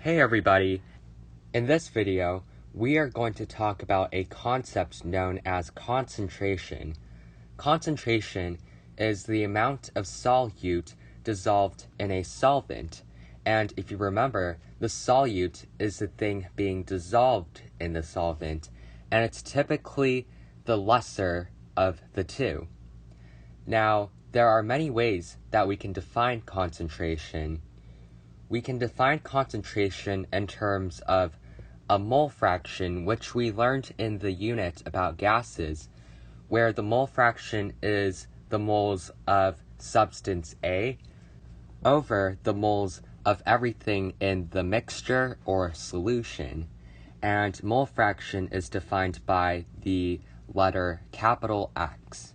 Hey everybody! In this video, we are going to talk about a concept known as concentration. Concentration is the amount of solute dissolved in a solvent, and if you remember, the solute is the thing being dissolved in the solvent, and it's typically the lesser of the two. Now, there are many ways that we can define concentration. We can define concentration in terms of a mole fraction, which we learned in the unit about gases, where the mole fraction is the moles of substance A over the moles of everything in the mixture or solution. And mole fraction is defined by the letter capital X.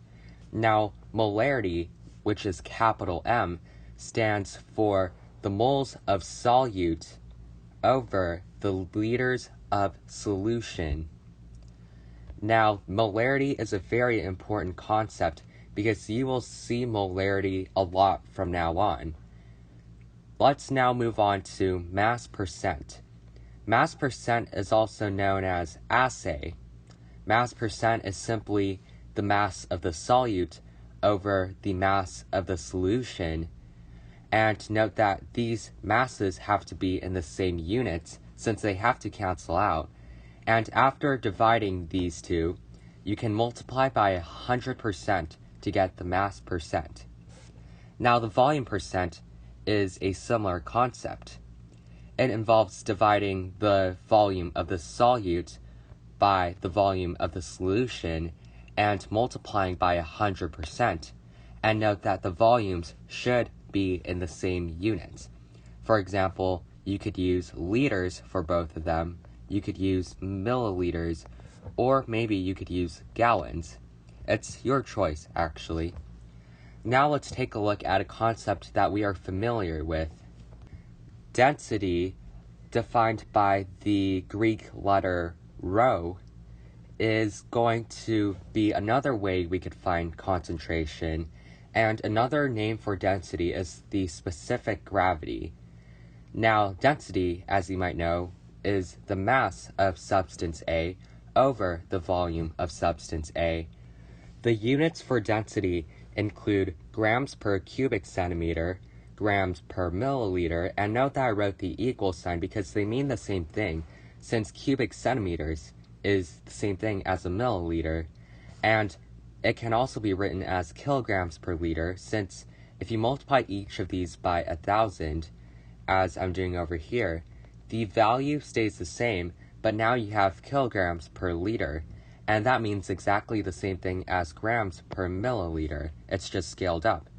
Now, molarity, which is capital M, stands for the moles of solute over the liters of solution. Now, molarity is a very important concept because you will see molarity a lot from now on. Let's now move on to mass percent. Mass percent is also known as assay. Mass percent is simply the mass of the solute over the mass of the solution. And note that these masses have to be in the same units since they have to cancel out. And after dividing these two, you can multiply by 100% to get the mass percent. Now the volume percent is a similar concept. It involves dividing the volume of the solute by the volume of the solution and multiplying by 100%. And note that the volumes should be in the same units. For example, you could use liters for both of them, you could use milliliters, or maybe you could use gallons. It's your choice, actually. Now let's take a look at a concept that we are familiar with. Density, defined by the Greek letter rho, is going to be another way we could find concentration. And another name for density is the specific gravity. Now, density, as you might know, is the mass of substance A over the volume of substance A. The units for density include grams per cubic centimeter, grams per milliliter, and note that I wrote the equal sign because they mean the same thing, since cubic centimeters is the same thing as a milliliter, and it can also be written as kilograms per liter, since if you multiply each of these by 1,000, as I'm doing over here, the value stays the same, but now you have kilograms per liter, and that means exactly the same thing as grams per milliliter. It's just scaled up.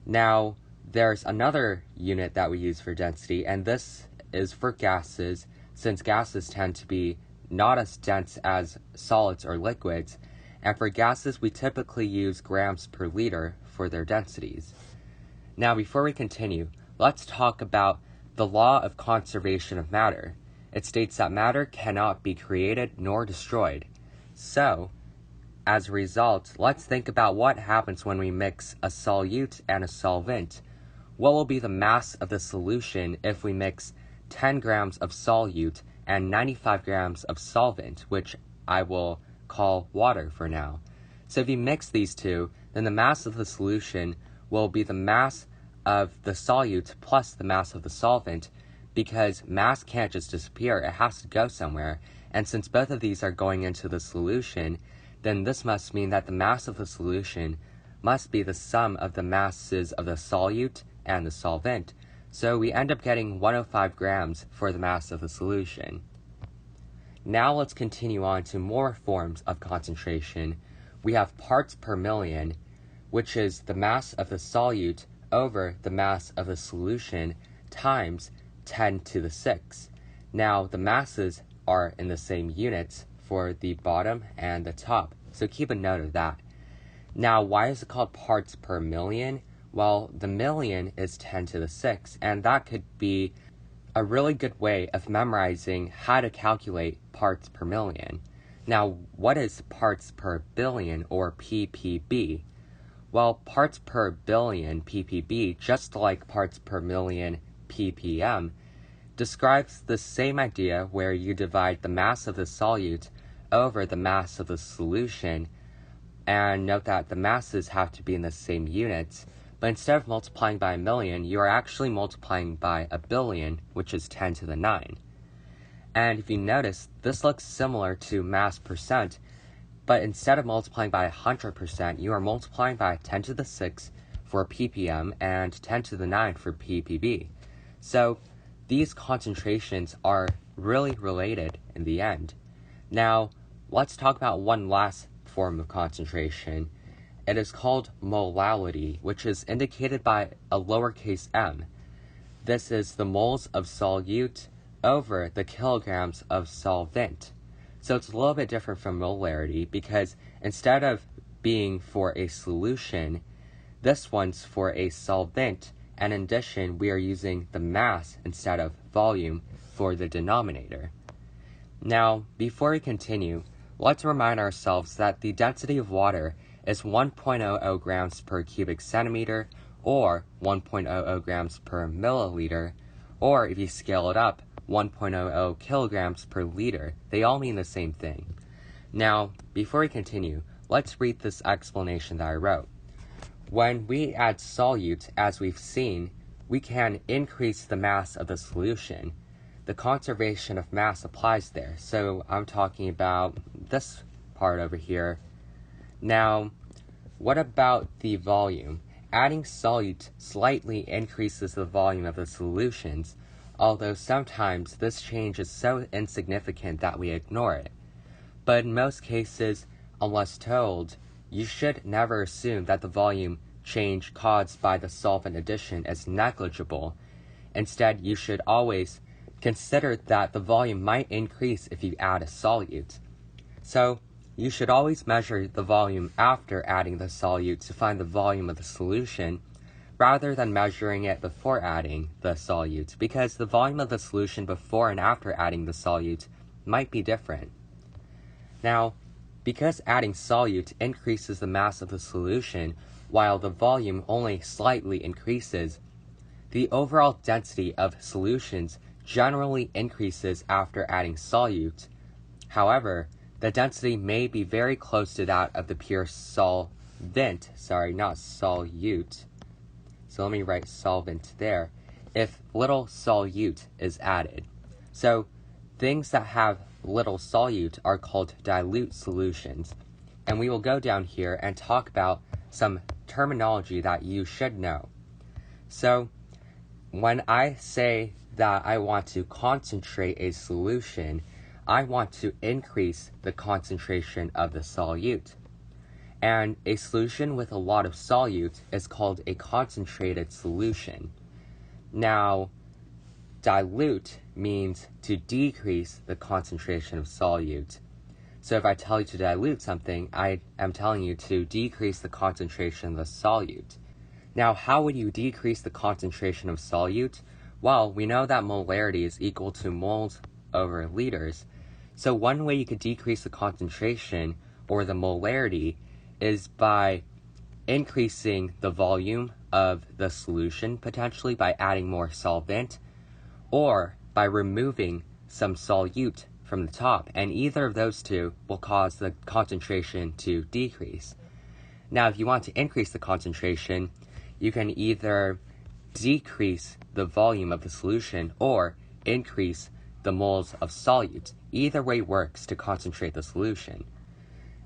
Now, there's another unit that we use for density, and this is for gases, since gases tend to be not as dense as solids or liquids, and for gases, we typically use grams per liter for their densities. Now, before we continue, let's talk about the law of conservation of matter. It states that matter cannot be created nor destroyed. So, as a result, let's think about what happens when we mix a solute and a solvent. What will be the mass of the solution if we mix 10 grams of solute and 95 grams of solvent, which I will call water for now. So if you mix these two, then the mass of the solution will be the mass of the solute plus the mass of the solvent, because mass can't just disappear, it has to go somewhere. And since both of these are going into the solution, then this must mean that the mass of the solution must be the sum of the masses of the solute and the solvent. So we end up getting 105 grams for the mass of the solution. Now let's continue on to more forms of concentration. We have parts per million, which is the mass of the solute over the mass of the solution times 10 to the 6. Now the masses are in the same units for the bottom and the top, so keep a note of that. Now, why is it called parts per million? Well, the million is 10 to the 6, and that could be a really good way of memorizing how to calculate parts per million. Now, what is parts per billion, or ppb? Well, parts per billion, ppb, just like parts per million, ppm, describes the same idea where you divide the mass of the solute over the mass of the solution, and note that the masses have to be in the same units, but instead of multiplying by 1,000,000, you are actually multiplying by 1,000,000,000, which is 10 to the 9. And if you notice, this looks similar to mass percent, but instead of multiplying by 100%, you are multiplying by 10 to the 6 for ppm and 10 to the 9 for ppb. So these concentrations are really related in the end. Now, let's talk about one last form of concentration. It is called molality, which is indicated by a lowercase m. This is the moles of solute over the kilograms of solvent. So it's a little bit different from molarity because instead of being for a solution, this one's for a solvent, and in addition, we are using the mass instead of volume for the denominator. Now, before we continue, let's remind ourselves that the density of water is 1.00 grams per cubic centimeter, or 1.00 grams per milliliter, or if you scale it up, 1.00 kilograms per liter. They all mean the same thing. Now, before we continue, let's read this explanation that I wrote. When we add solute, as we've seen, we can increase the mass of the solution. The conservation of mass applies there, so I'm talking about this part over here. Now, what about the volume? Adding solute slightly increases the volume of the solutions, although sometimes this change is so insignificant that we ignore it. But in most cases, unless told, you should never assume that the volume change caused by the solvent addition is negligible. Instead, you should always consider that the volume might increase if you add a solute. So, you should always measure the volume after adding the solute to find the volume of the solution, rather than measuring it before adding the solute, because the volume of the solution before and after adding the solute might be different. Now, because adding solute increases the mass of the solution while the volume only slightly increases, the overall density of solutions generally increases after adding solute. However, the density may be very close to that of the pure solvent, not solute. So let me write solvent there, if little solute is added. So things that have little solute are called dilute solutions. And we will go down here and talk about some terminology that you should know. So when I say that I want to concentrate a solution, I want to increase the concentration of the solute. And a solution with a lot of solute is called a concentrated solution. Now, dilute means to decrease the concentration of solute. So if I tell you to dilute something, I am telling you to decrease the concentration of the solute. Now, how would you decrease the concentration of solute? Well, we know that molarity is equal to moles over liters. So one way you could decrease the concentration, or the molarity, is by increasing the volume of the solution, potentially by adding more solvent, or by removing some solute from the top, and either of those two will cause the concentration to decrease. Now, if you want to increase the concentration, you can either decrease the volume of the solution or increase the moles of solute. Either way works to concentrate the solution.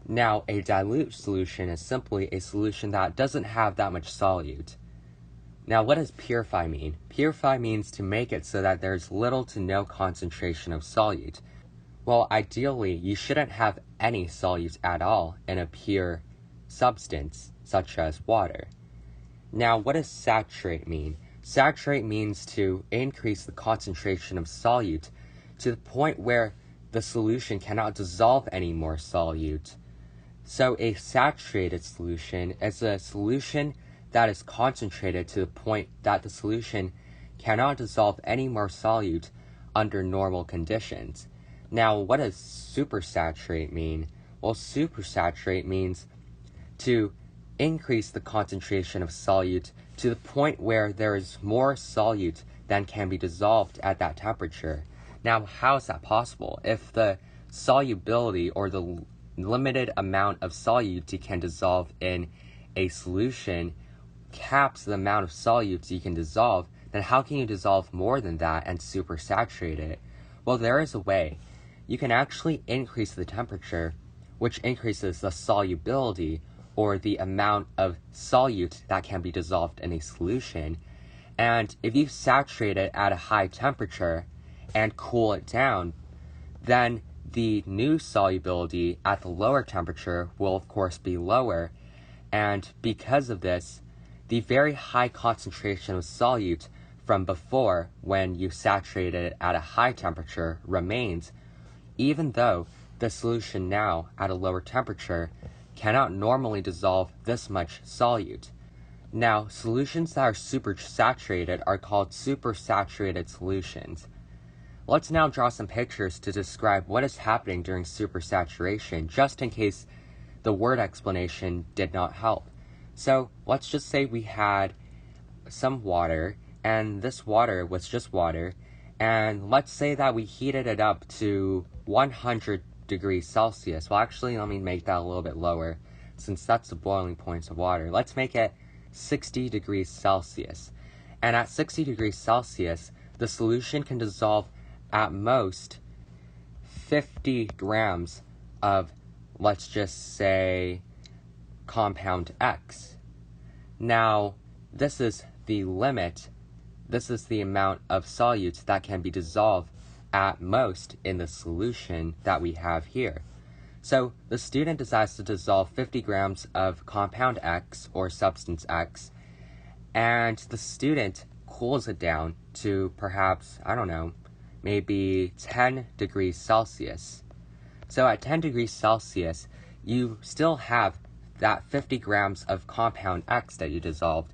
Now, a dilute solution is simply a solution that doesn't have that much solute. Now, what does purify mean? Purify means to make it so that there's little to no concentration of solute. Well, ideally, you shouldn't have any solute at all in a pure substance, such as water. Now, what does saturate mean? Saturate means to increase the concentration of solute to the point where the solution cannot dissolve any more solute. So a saturated solution is a solution that is concentrated to the point that the solution cannot dissolve any more solute under normal conditions. Now, what does supersaturate mean? Well, supersaturate means to increase the concentration of solute to the point where there is more solute then can be dissolved at that temperature. Now, how is that possible? If the solubility or the limited amount of solute you can dissolve in a solution caps the amount of solutes you can dissolve, then how can you dissolve more than that and supersaturate it? Well, there is a way. You can actually increase the temperature, which increases the solubility or the amount of solute that can be dissolved in a solution. And if you saturate it at a high temperature and cool it down, then the new solubility at the lower temperature will of course be lower. And because of this, the very high concentration of solute from before, when you saturated it at a high temperature, remains, even though the solution now at a lower temperature cannot normally dissolve this much solute. Now, solutions that are supersaturated are called supersaturated solutions. Let's now draw some pictures to describe what is happening during supersaturation, just in case the word explanation did not help. So let's just say we had some water, and this water was just water, and let's say that we heated it up to 100 degrees Celsius. Well, actually, let me make that a little bit lower, since that's the boiling point of water. Let's make it 60 degrees Celsius. And at 60 degrees Celsius, the solution can dissolve at most 50 grams of, let's just say, compound X. Now, this is the limit. This is the amount of solutes that can be dissolved at most in the solution that we have here. So the student decides to dissolve 50 grams of compound X or substance X, and the student cools it down to perhaps, I don't know, maybe 10 degrees Celsius. So at 10 degrees Celsius, you still have that 50 grams of compound X that you dissolved,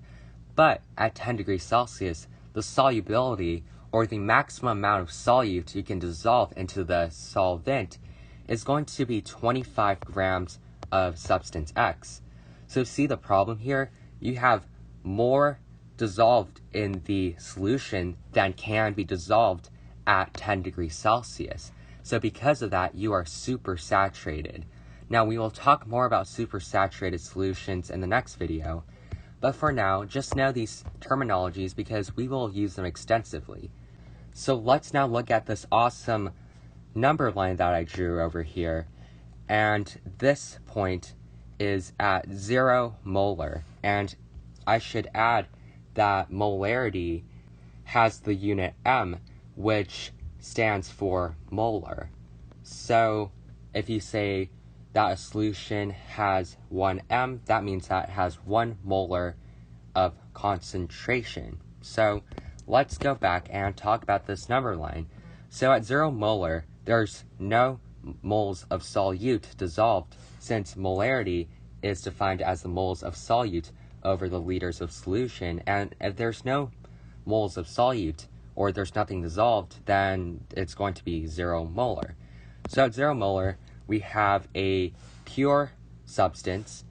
but at 10 degrees Celsius, the solubility or the maximum amount of solute you can dissolve into the solvent is going to be 25 grams of substance X. So see the problem here? You have more dissolved in the solution than can be dissolved at 10 degrees Celsius. So because of that, you are supersaturated. Now, we will talk more about supersaturated solutions in the next video, but for now, just know these terminologies because we will use them extensively. So let's now look at this awesome number line that I drew over here, and this point is at 0 molar, and I should add that molarity has the unit m, which stands for molar. So if you say that a solution has 1 m, that means that it has 1 molar of concentration. So let's go back and talk about this number line. So at 0 molar, there's no moles of solute dissolved, since molarity is defined as the moles of solute over the liters of solution, and if there's no moles of solute, or there's nothing dissolved, then it's going to be 0 molar. So at 0 molar, we have a pure substance,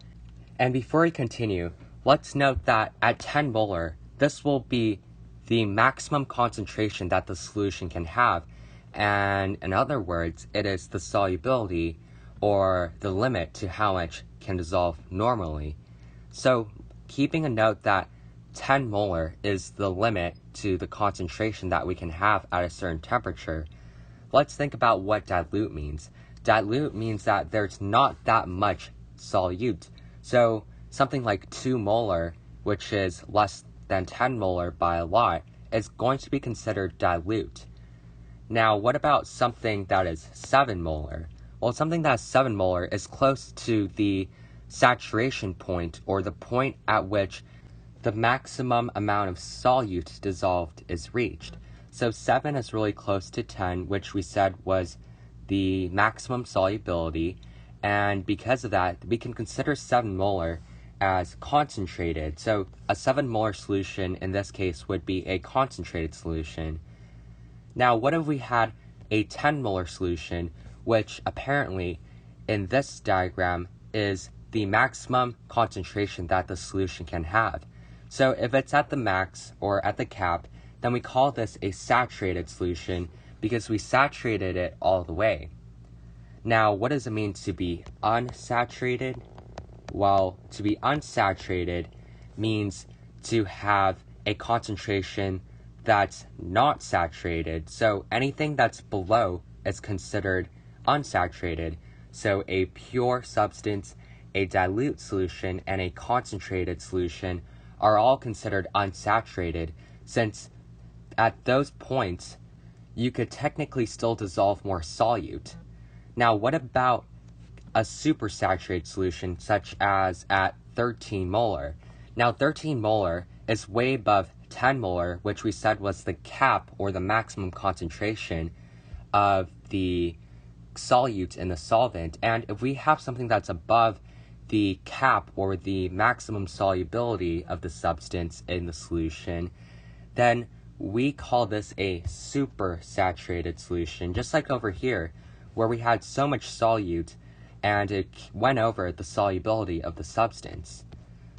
and before we continue, let's note that at 10 molar, this will be the maximum concentration that the solution can have, and in other words, it is the solubility or the limit to how much can dissolve normally. So keeping a note that 10 molar is the limit to the concentration that we can have at a certain temperature, let's think about what dilute means. Dilute means that there's not that much solute. So something like 2 molar, which is less than 10 molar by a lot, is going to be considered dilute. Now, what about something that is 7 molar? Well, something that is 7 molar is close to the saturation point, or the point at which the maximum amount of solute dissolved is reached. So 7 is really close to 10, which we said was the maximum solubility, and because of that, we can consider 7 molar as concentrated. So a 7 molar solution in this case would be a concentrated solution. Now, what if we had a 10 molar solution, which apparently in this diagram is the maximum concentration that the solution can have? So if it's at the max or at the cap, then we call this a saturated solution because we saturated it all the way. Now, what does it mean to be unsaturated? Well, to be unsaturated means to have a concentration that's not saturated. So anything that's below is considered unsaturated. So a pure substance, a dilute solution, and a concentrated solution are all considered unsaturated, since at those points you could technically still dissolve more solute. Now, what about a supersaturated solution, such as at 13 molar? Now, 13 molar is way above 10 molar, which we said was the cap or the maximum concentration of the solute in the solvent. And if we have something that's above the cap or the maximum solubility of the substance in the solution, then we call this a supersaturated solution, just like over here, where we had so much solute and it went over the solubility of the substance.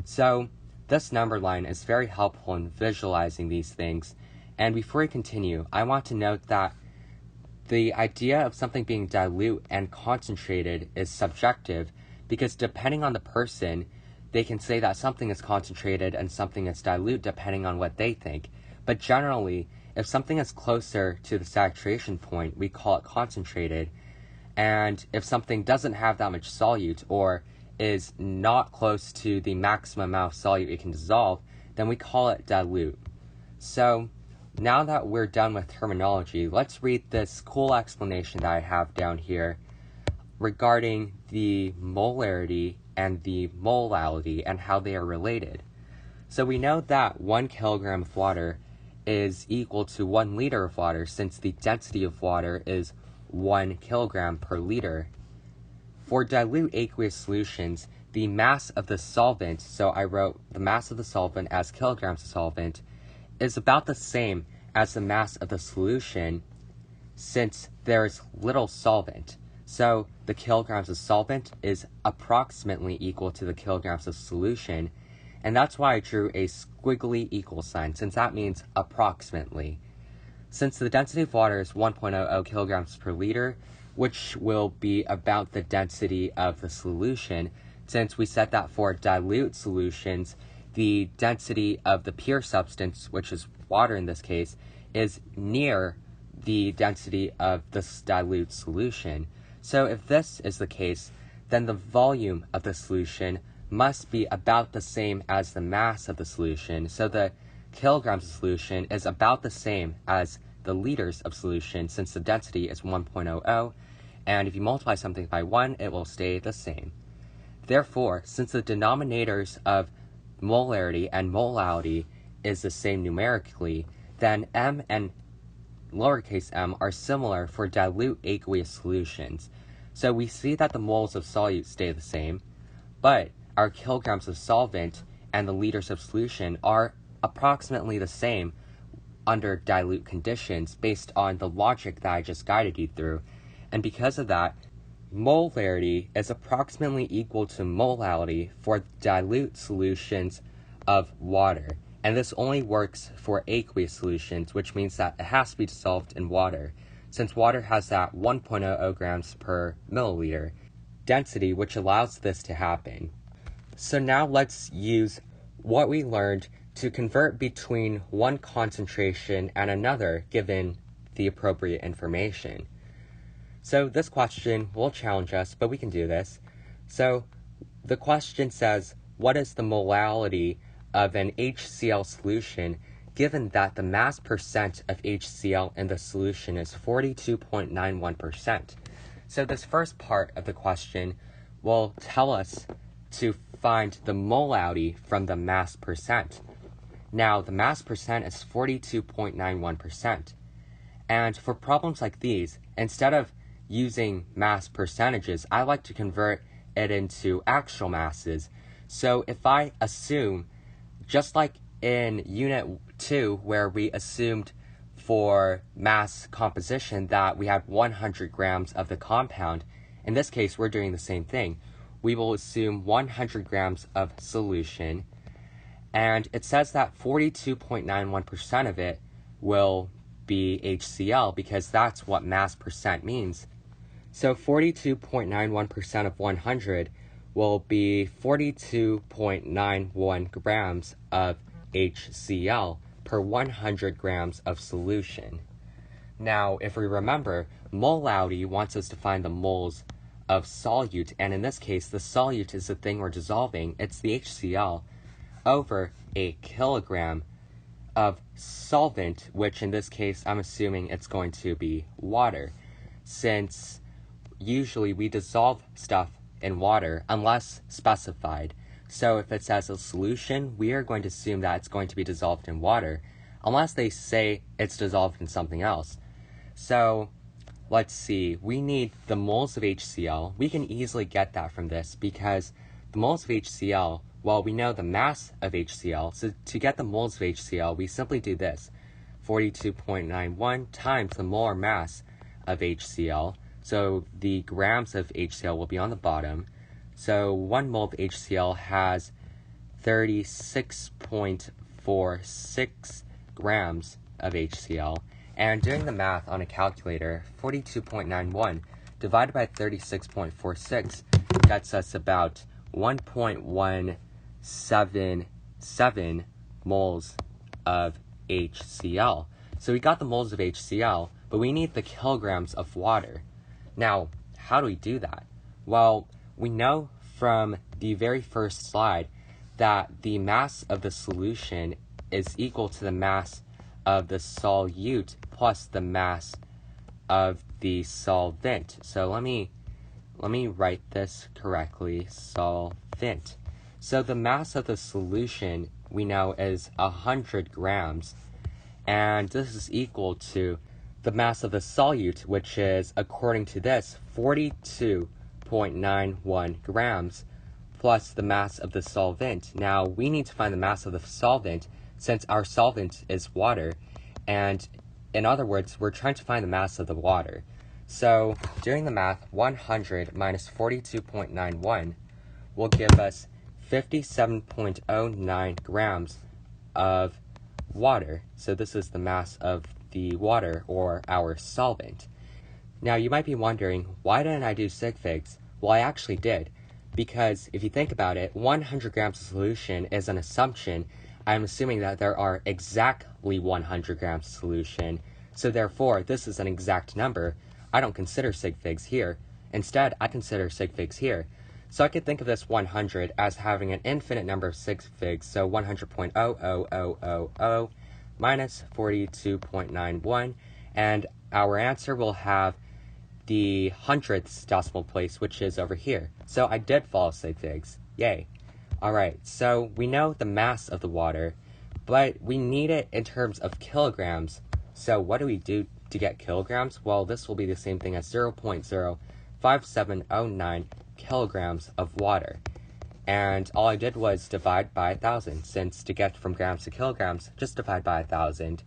So this number line is very helpful in visualizing these things. And before we continue, I want to note that the idea of something being dilute and concentrated is subjective, because depending on the person, they can say that something is concentrated and something is dilute depending on what they think. But generally, if something is closer to the saturation point, we call it concentrated. And if something doesn't have that much solute or is not close to the maximum amount of solute it can dissolve, then we call it dilute. So now that we're done with terminology, let's read this cool explanation that I have down here regarding the molarity and the molality and how they are related. So we know that 1 kilogram of water is equal to 1 liter of water, since the density of water is 1 kilogram per liter. For dilute aqueous solutions, the mass of the solvent, so I wrote the mass of the solvent as kilograms of solvent, is about the same as the mass of the solution, since there's little solvent. So the kilograms of solvent is approximately equal to the kilograms of solution, and that's why I drew a squiggly equal sign, since that means approximately. Since the density of water is 1.00 kilograms per liter, which will be about the density of the solution, since we said that for dilute solutions, the density of the pure substance, which is water in this case, is near the density of this dilute solution. So if this is the case, then the volume of the solution must be about the same as the mass of the solution. So the kilograms of solution is about the same as the liters of solution, since the density is 1.00, and if you multiply something by 1, it will stay the same. Therefore, since the denominators of molarity and molality is the same numerically, then m and lowercase m are similar for dilute aqueous solutions. So we see that the moles of solute stay the same, but our kilograms of solvent and the liters of solution are approximately the same under dilute conditions based on the logic that I just guided you through. And because of that, molarity is approximately equal to molality for dilute solutions of water. And this only works for aqueous solutions, which means that it has to be dissolved in water, since water has that 1.00 grams per milliliter density, which allows this to happen. So now let's use what we learned to convert between one concentration and another given the appropriate information. So this question will challenge us, but we can do this. So the question says, what is the molality of an HCl solution given that the mass percent of HCl in the solution is 42.91%? So this first part of the question will tell us to find the molality from the mass percent. Now, the mass percent is 42.91%. And for problems like these, instead of using mass percentages, I like to convert it into actual masses. So if I assume, just like in Unit 2, where we assumed for mass composition that we had 100 grams of the compound, in this case, we're doing the same thing. We will assume 100 grams of solution, and it says that 42.91% of it will be HCl because that's what mass percent means. So 42.91% of 100 will be 42.91 grams of HCl per 100 grams of solution. Now, if we remember, molality wants us to find the moles of solute, and in this case, the solute is the thing we're dissolving. It's the HCl over a kilogram of solvent, which in this case, I'm assuming it's going to be water, since usually we dissolve stuff in water unless specified. So if it says a solution, we are going to assume that it's going to be dissolved in water, unless they say it's dissolved in something else. So let's see, we need the moles of HCl. We can easily get that from this because the moles of HCl, well, we know the mass of HCl. So to get the moles of HCl, we simply do this. 42.91 times the molar mass of HCl. So the grams of HCl will be on the bottom. So 1 mole of HCl has 36.46 grams of HCl. And doing the math on a calculator, 42.91 divided by 36.46 gets us about 1.177 moles of HCl. So we got the moles of HCl, but we need the kilograms of water. Now, how do we do that? Well, we know from the very first slide that the mass of the solution is equal to the mass of the solute plus the mass of the solvent. So let me write this correctly, solvent. So the mass of the solution we know is 100 grams, and this is equal to the mass of the solute, which is, according to this, 42.91 grams, plus the mass of the solvent. Now, we need to find the mass of the solvent since our solvent is water, and in other words, we're trying to find the mass of the water. So, doing the math, 100 minus 42.91 will give us 57.09 grams of water. So this is the mass of the water, or our solvent. Now, you might be wondering, why didn't I do sig figs? Well, I actually did, because if you think about it, 100 grams of solution is an assumption. I'm assuming that there are exactly 100 grams of solution, so therefore, this is an exact number. I don't consider sig figs here. Instead, I consider sig figs here. So I could think of this 100 as having an infinite number of sig figs, so 100.00000 minus 42.91, and our answer will have the hundredths decimal place, which is over here. So I did follow sig figs. Yay. Alright, so we know the mass of the water, but we need it in terms of kilograms. So what do we do to get kilograms? Well, this will be the same thing as 0.05709 kilograms of water. And all I did was divide by 1,000, since to get from grams to kilograms, just divide by 1,000.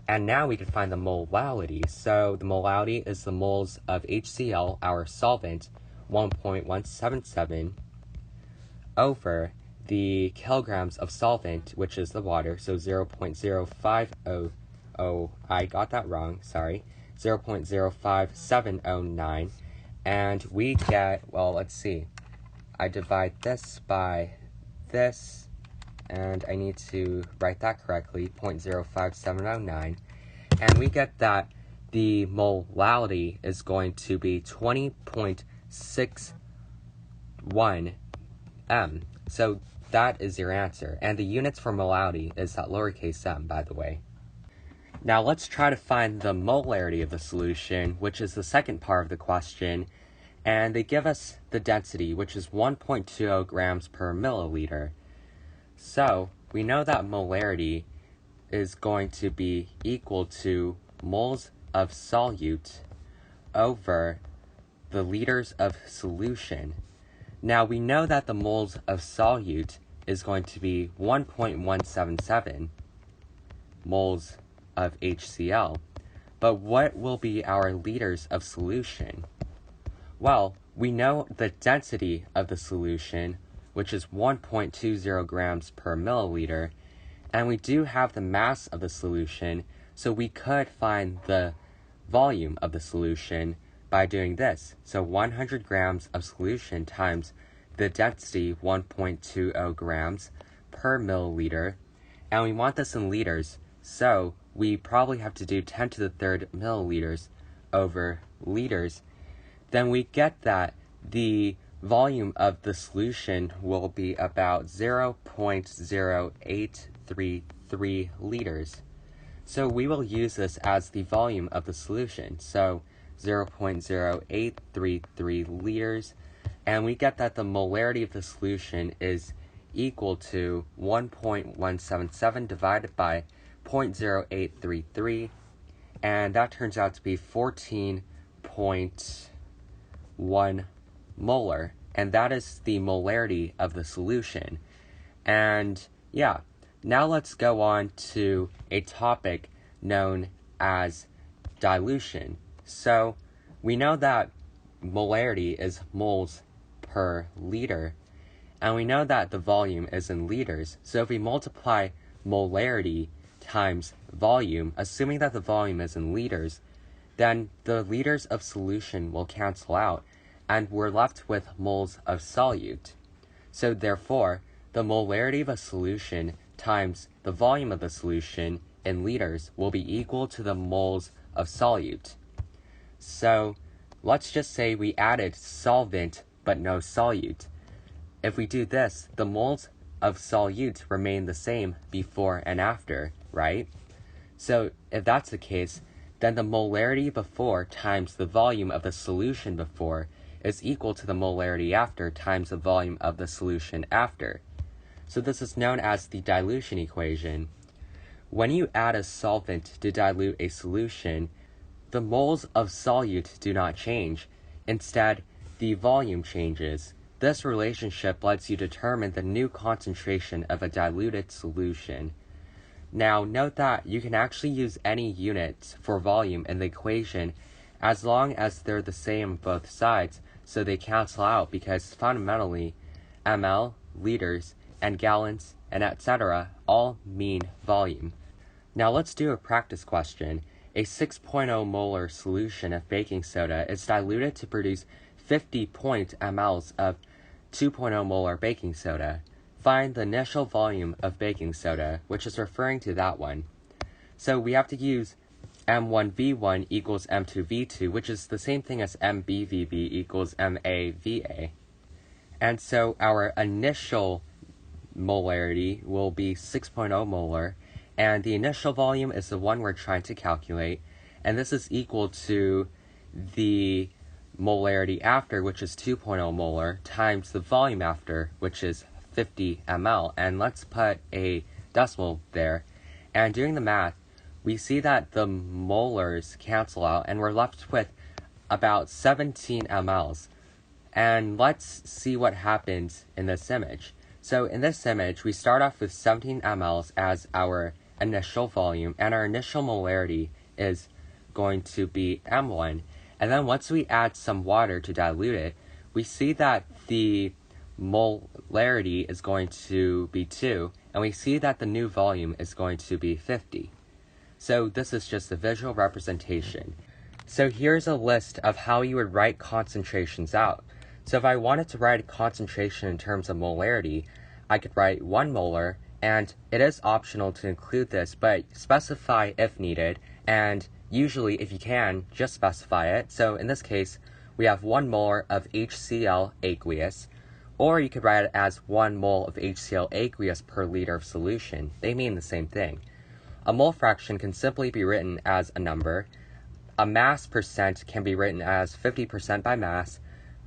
And now we can find the molality. So the molality is the moles of HCl, our solvent, 1.177, over the kilograms of solvent, which is the water, so 0.0500, I got that wrong, sorry, 0.05709, and we get, well, let's see, I divide this by this, and I need to write that correctly, 0.05709, and we get that the molality is going to be 20.61 m. So that is your answer, and the units for molality is that lowercase m, by the way. Now let's try to find the molarity of the solution, which is the second part of the question, and they give us the density, which is 1.20 grams per milliliter. So we know that molarity is going to be equal to moles of solute over the liters of solution. Now we know that the moles of solute is going to be 1.177 moles of HCl. But what will be our liters of solution? Well, we know the density of the solution, which is 1.20 grams per milliliter, and we do have the mass of the solution, So we could find the volume of the solution by doing this. So 100 grams of solution times the density 1.20 grams per milliliter. And we want this in liters, so we probably have to do 10 to the third milliliters over liters. Then we get that the volume of the solution will be about 0.0833 liters. So we will use this as the volume of the solution. So 0.0833 liters. And we get that the molarity of the solution is equal to 1.177 divided by 0.0833. And that turns out to be 14.1 molar. And that is the molarity of the solution. And yeah, now let's go on to a topic known as dilution. So we know that molarity is moles per liter, and we know that the volume is in liters. So if we multiply molarity times volume, assuming that the volume is in liters, then the liters of solution will cancel out, and we're left with moles of solute. So therefore, the molarity of a solution times the volume of the solution in liters will be equal to the moles of solute. So let's just say we added solvent but no solute. If we do this, the moles of solute remain the same before and after, right? So if that's the case, then the molarity before times the volume of the solution before is equal to the molarity after times the volume of the solution after. So this is known as the dilution equation. When you add a solvent to dilute a solution, the moles of solute do not change. Instead, the volume changes. This relationship lets you determine the new concentration of a diluted solution. Now, note that you can actually use any units for volume in the equation as long as they're the same on both sides, so they cancel out, because fundamentally, ml, liters, and gallons, and etc. all mean volume. Now let's do a practice question. A 6.0 molar solution of baking soda is diluted to produce 50 mLs of 2.0 molar baking soda. Find the initial volume of baking soda, which is referring to that one. So we have to use M1V1 equals M2V2, which is the same thing as MBVB equals MAVA. And so our initial molarity will be 6.0 molar, and the initial volume is the one we're trying to calculate, and this is equal to the molarity after, which is 2.0 molar, times the volume after, which is 50 ml. And let's put a decimal there, and doing the math, we see that the molars cancel out, and we're left with about 17 mLs. And let's see what happens in this image. So in this image, we start off with 17 mLs as our initial volume, and our initial molarity is going to be M1. And then once we add some water to dilute it, we see that the molarity is going to be 2, and we see that the new volume is going to be 50. So this is just a visual representation. So here's a list of how you would write concentrations out. So if I wanted to write a concentration in terms of molarity, I could write 1 molar, and it is optional to include this, but specify if needed, and usually if you can, just specify it. So in this case, we have 1 molar of HCl aqueous, or you could write it as 1 mole of HCl aqueous per liter of solution. They mean the same thing. A mole fraction can simply be written as a number. A mass percent can be written as 50% by mass.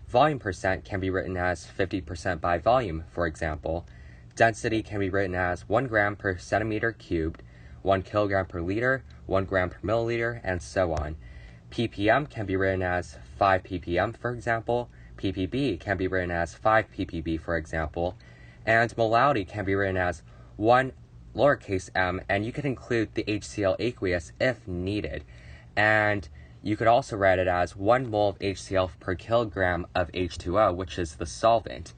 Volume percent can be written as 50% by volume, for example. Density can be written as 1 gram per centimeter cubed, 1 kilogram per liter, 1 gram per milliliter, and so on. ppm can be written as 5 ppm, for example. ppb can be written as 5 ppb, for example. And molality can be written as 1 lowercase m, and you can include the HCl aqueous if needed. And you could also write it as 1 mole of HCl per kilogram of H2O, which is the solvent.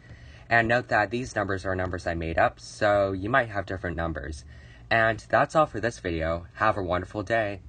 And note that these numbers are numbers I made up, so you might have different numbers. And that's all for this video. Have a wonderful day.